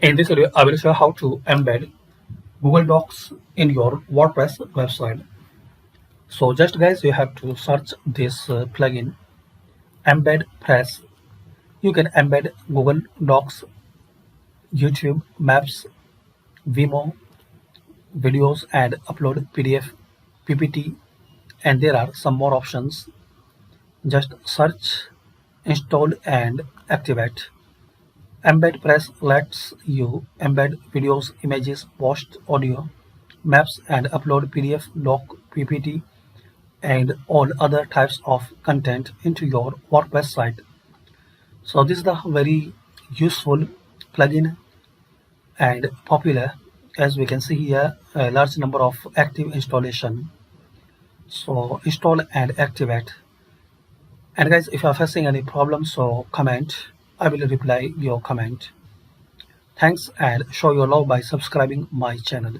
In this video, I will show how to embed Google Docs in your WordPress website. So just guys, you have to search this plugin, Embed Press. You can embed Google Docs, YouTube, Maps, Vimo, videos and upload PDF, PPT, and there are some more options. Just search, install and activate. Embed Press lets you embed videos, images, post audio, maps and upload PDF, doc, PPT and all other types of content into your WordPress site. So this is the very useful plugin and popular. As we can see here, a large number of active installation. So install and activate. And guys, if you are facing any problems, so comment. I will reply your comment. Thanks and show your love by subscribing my channel.